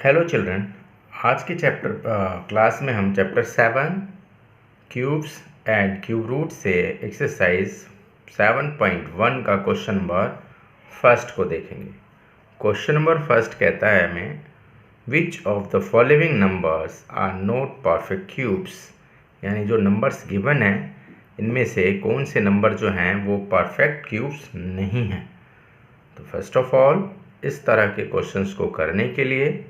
Hello children. आज की class में हम chapter 7 cubes and cube root से एक्सरसाइज 7.1 का क्वेश्चन नंबर फर्स्ट को देखेंगे। क्वेश्चन नंबर फर्स्ट कहता है हमें which of the following numbers are not perfect cubes, यानी जो नंबर्स गिवन हैं इनमें से कौन से नंबर जो हैं वो परफेक्ट क्यूब्स नहीं हैं। तो फर्स्ट ऑफ ऑल इस तरह के क्वेश्चंस को करने के लिए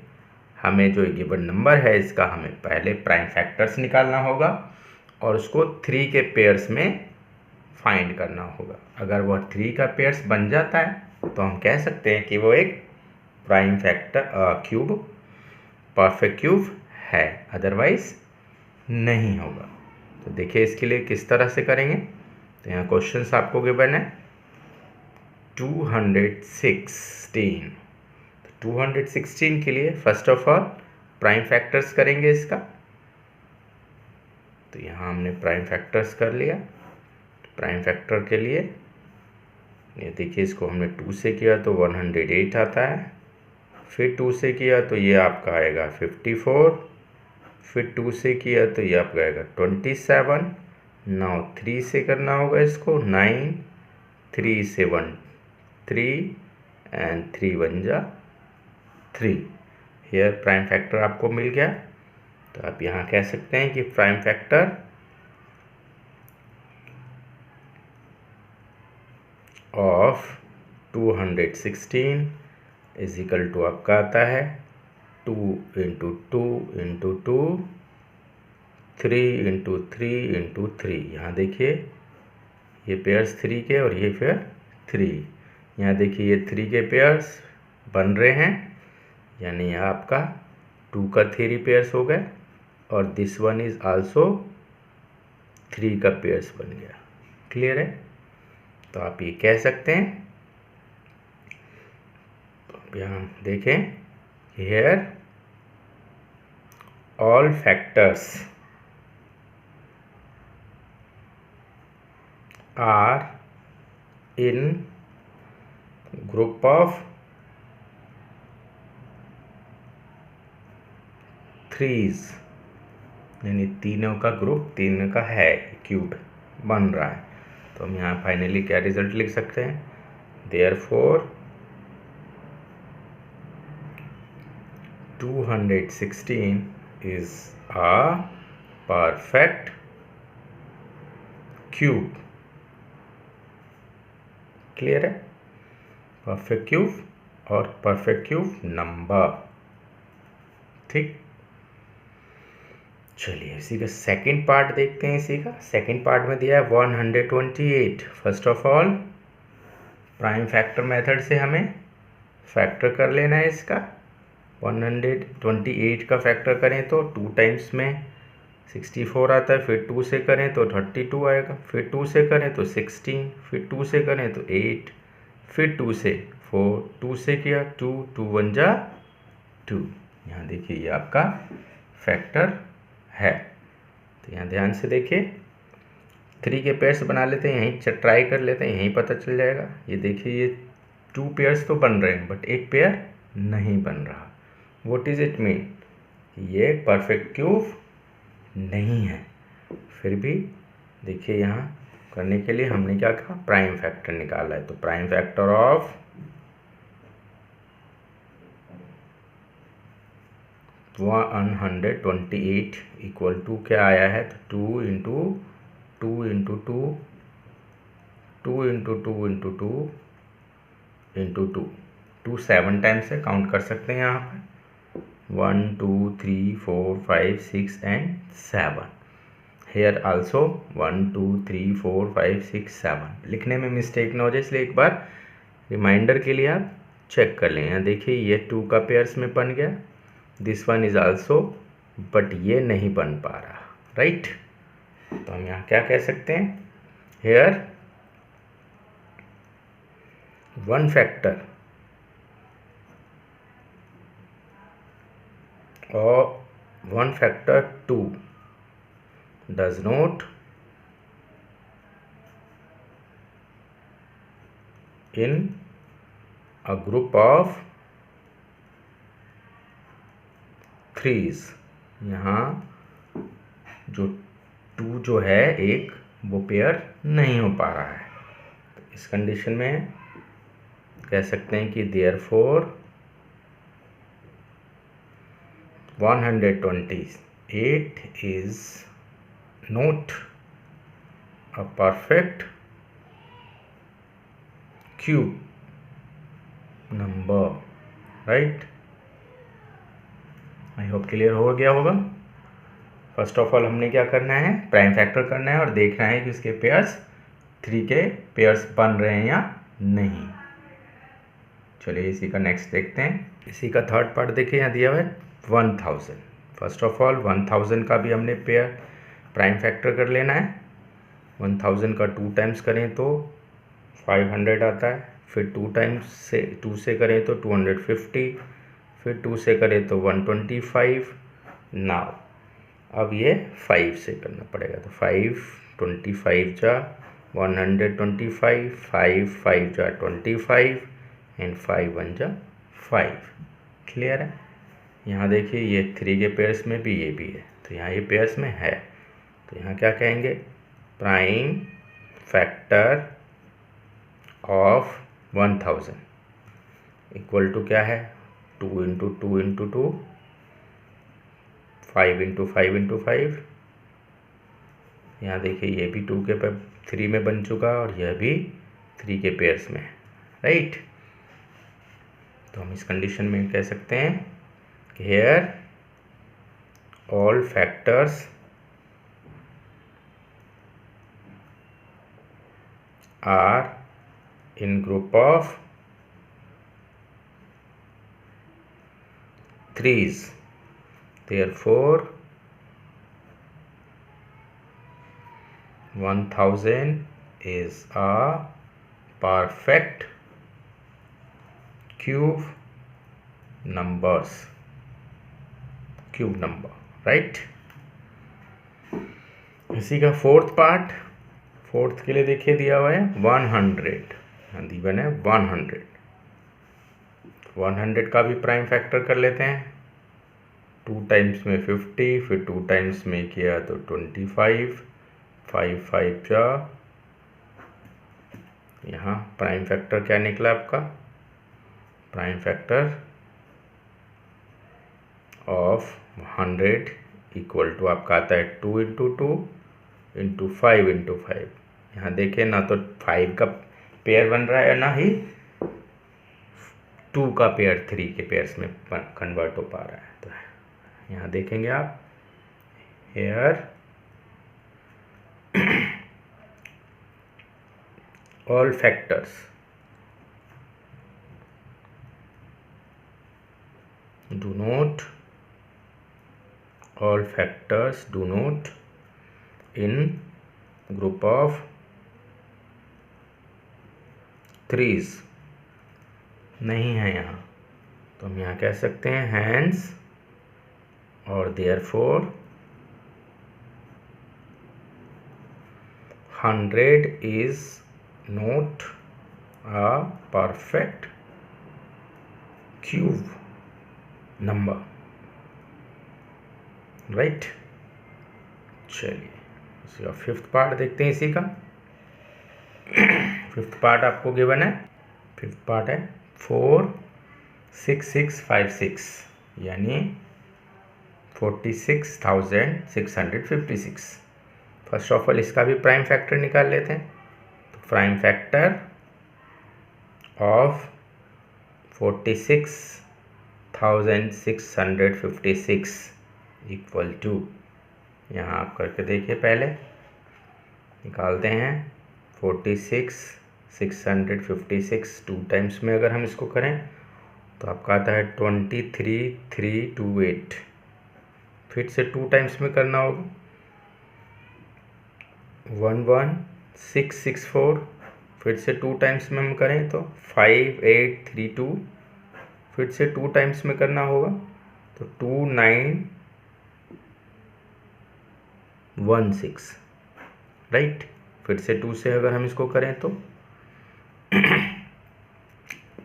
हमें जो गिवन नंबर है इसका हमें पहले प्राइम फैक्टर्स निकालना होगा और उसको 3 के पेयर्स में फाइंड करना होगा। अगर वह 3 का पेयर्स बन जाता है तो हम कह सकते हैं कि वो एक prime factor cube perfect cube है, अदरवाइज नहीं होगा। तो देखिए इसके लिए किस तरह से करेंगे। तो यहाँ क्वेश्चंस आपको गिवन है 216। 216 के लिए first of all prime factors करेंगे इसका। तो यहाँ हमने प्राइम फैक्टर्स कर लिया। प्राइम फैक्टर के लिए ये देखिए, इसको हमने 2 से किया तो 108 आता है, फिर 2 से किया तो ये आपका आएगा 54, फिर 2 से किया तो ये आपका आएगा 27। नाउ 3 से करना होगा इसको 9, 3 से 1 3 एंड 3 1 जा 3। हेयर प्राइम फैक्टर आपको मिल गया। तो आप यहाँ कह सकते हैं कि prime factor of 216 is equal to आपका आता है 2 इंटू 2 इंटू 2, 3 इंटू 3 इंटू 3। यहाँ देखिए ये पेयर्स 3 के और ये फिर 3। यहाँ देखिए ये 3 के पेयर्स बन रहे हैं, यानी यहाँ आपका 2 का 3 पेयर्स हो गए और दिस वन इज आल्सो 3 का पेयर्स बन गया। क्लियर है? तो आप ये कह सकते हैं। तो अब यहाँ देखें, here all factors are in group of 3s, यानी तीनों का ग्रुप 3 का है, क्यूब बन रहा है। तो हम यहाँ फाइनली क्या रिजल्ट लिख सकते हैं, therefore 216 is a perfect cube. Clear है? परफेक्ट क्यूब और परफेक्ट क्यूब नंबर। ठीक, चलिए इसी का सेकंड पार्ट देखते हैं। इसी का सेकंड पार्ट में दिया है 128। First of all prime factor method से हमें फैक्टर कर लेना है इसका। 128 का फैक्टर करें तो 2 टाइम्स में 64 आता है, फिर 2 से करें तो 32 आएगा, फिर 2 से करें तो 16, फिर 2 से करें तो 8, फिर 2 से 4, 2 से किया 2, 2 1 जा 2। यहाँ देखिए ये आपका फैक्टर है। तो यहाँ ध्यान से देखिए, 3 के पेयर्स बना लेते हैं, यहीं ट्राई कर लेते हैं, यहीं पता चल जाएगा। ये देखिए ये 2 पेयर्स तो बन रहे हैं बट एक पेयर नहीं बन रहा। What is it mean? ये परफेक्ट क्यूब नहीं है। फिर भी देखिए यहाँ करने के लिए हमने क्या कहा, प्राइम फैक्टर निकाला है। तो prime factor of 128 equal to क्या आया है, तो 2 into 2 into 2, 2 into 2 into 2 into 2, 2 7 times से काउंट कर सकते हैं यहाँ पर। 1 2 3 4 5 6 एंड 7। Hair also 1 2 3 4 5 6 7। लिखने में मिस्टेक ना हो जाए इसलिए एक बार रिमाइंडर के लिए आप चेक कर लें। यहाँ देखिए ये 2 का पेयर्स में बन गया, this one is also, but ये नहीं बन पा रहा, राइट? तो हम यहाँ क्या कह सकते हैं, हेयर वन फैक्टर और 1 factor 2 does not in a group of threes. यहाँ जो 2 जो है एक वो पेयर नहीं हो पा रहा है। तो इस कंडीशन में कह सकते हैं कि therefore 128 is not a perfect cube number, right. I hope clear हो गया होगा। फर्स्ट ऑफ ऑल हमने क्या करना है, प्राइम फैक्टर करना है और देखना है कि उसके पेयर्स 3 के पेयर्स बन रहे हैं या नहीं। चलिए इसी का नेक्स्ट देखते हैं। इसी का थर्ड पार्ट देखिए, यहाँ दिया हुआ है 1000। फर्स्ट ऑफ ऑल 1000 का भी हमने पेयर प्राइम फैक्टर कर लेना है। 1000 का 2 टाइम्स करें तो 500 आता है, फिर 2 टाइम्स से 2 से करें तो 250, फिर 2 से करें तो 125। नाउ अब ये 5 से करना पड़ेगा, तो 5 25 जा 125, 5 5 जा 25 एंड 5 1 जा 5। क्लियर है। यहाँ देखिए ये 3 के पेयर्स में भी ये भी है, तो यहाँ ये पेयर्स में है। तो यहाँ क्या कहेंगे, prime factor of 1000 equal to क्या है, 2 इंटू 2 इंटू 2, 5 इंटू 5 इंटू 5। यहाँ देखिए ये भी 2 के 3 में बन चुका और यह भी 3 के पेयर्स में, राइट। तो हम इस कंडीशन में कह सकते हैं कि here all factors are in group of 3s, therefore 1000 is a perfect cube number, right। इसी का फोर्थ पार्ट, फोर्थ के लिए देखिए दिया हुआ है 100, दीवन है 100 का भी प्राइम फैक्टर कर लेते हैं। 2 टाइम्स में 50, फिर 2 टाइम्स में किया तो 25, 5 5 जा, यहाँ प्राइम फैक्टर क्या निकला आपका, prime factor of 100 equal to आपका आता है 2 इंटू 2 इंटू 5 इंटू 5। यहाँ देखिए ना तो 5 का पेयर बन रहा है ना ही 2 का पेयर 3 के पेयर्स में कन्वर्ट हो पा रहा है। तो यहाँ देखेंगे आप, here all factors do not in group of 3s नहीं है यहाँ। तो हम यहाँ कह सकते हैं हैंस और therefore 100 is not a perfect cube number, right. चलिए इसका फिफ्थ पार्ट देखते हैं। इसी का फिफ्थ पार्ट आपको गिवन है, फिफ्थ पार्ट है 46656 यानी 46,656। फर्स्ट ऑफ ऑल इसका भी प्राइम फैक्टर निकाल लेते हैं। तो prime factor of 46,656 equal to, यहाँ आप करके देखिए, पहले निकालते हैं 46,656 2 टाइम्स में अगर हम इसको करें तो आपका आता है 23,328। फिर से 2 टाइम्स में करना होगा 11,664। फिर से 2 टाइम्स में हम करें तो 5,832। फिर से 2 टाइम्स में करना होगा तो 2,916, राइट। फिर से 2 से अगर हम इसको करें तो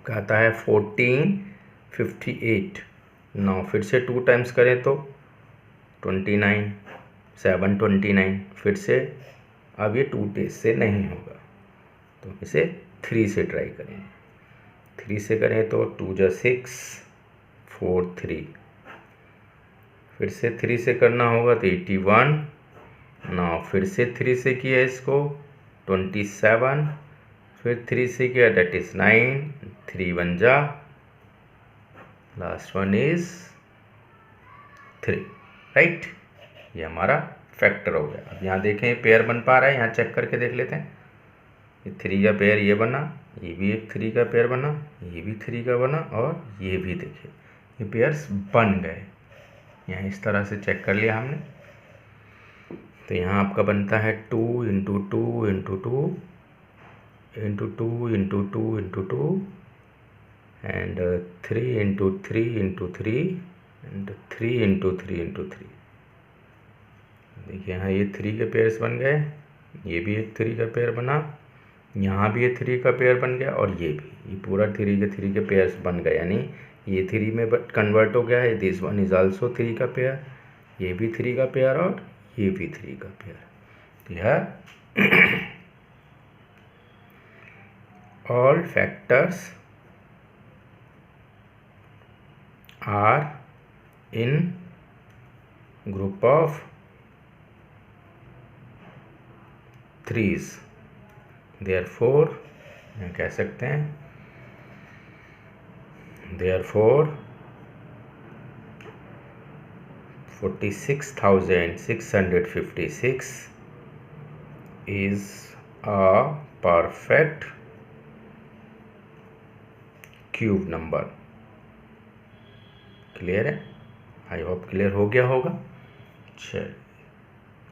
कहता है 1458। 9 फिर से 2 टाइम्स करें तो 29, 729। फिर से अब ये 2 से नहीं होगा तो इसे 3 से ट्राई करेंगे। 3 से करें तो 2 जा 6, 4 3। फिर से 3 से करना होगा तो 81। नाउ फिर से 3 से किया इसको 27। फिर 3 से किया दैट इज 9, 3 1 जा, लास्ट वन इज 3, राइट। ये हमारा फैक्टर हो गया। अब यहाँ देखें पेयर बन पा रहा है, यहाँ चेक करके देख लेते हैं। ये 3 का पेयर ये बना, ये भी एक 3 का पेयर बना, ये भी 3 का बना, और ये भी देखिए ये पेयर्स बन गए। यहाँ इस तरह से चेक कर लिया हमने। तो यहाँ आपका बनता है 2 into 2 into 2 into 2 into 2 into 2 and 3 into 3 into 3 and 3 into 3 into 3। देखिए यहाँ ये 3 के पेयर्स बन गए, ये भी एक 3 का पेयर बना, यहाँ भी ये 3 का पेयर बन गया, और ये भी, ये पूरा 3 के पेयर्स बन गए। यानी ये 3 में कन्वर्ट हो गया है। दिस वन इज आल्सो 3 का पेयर, ये भी 3 का पेयर, और ये भी 3 का pair. Here all factors are in group of 3s, therefore कह सकते हैं therefore 46,656 is a perfect cube number. Clear है? आई होप क्लियर हो गया होगा। चलिए।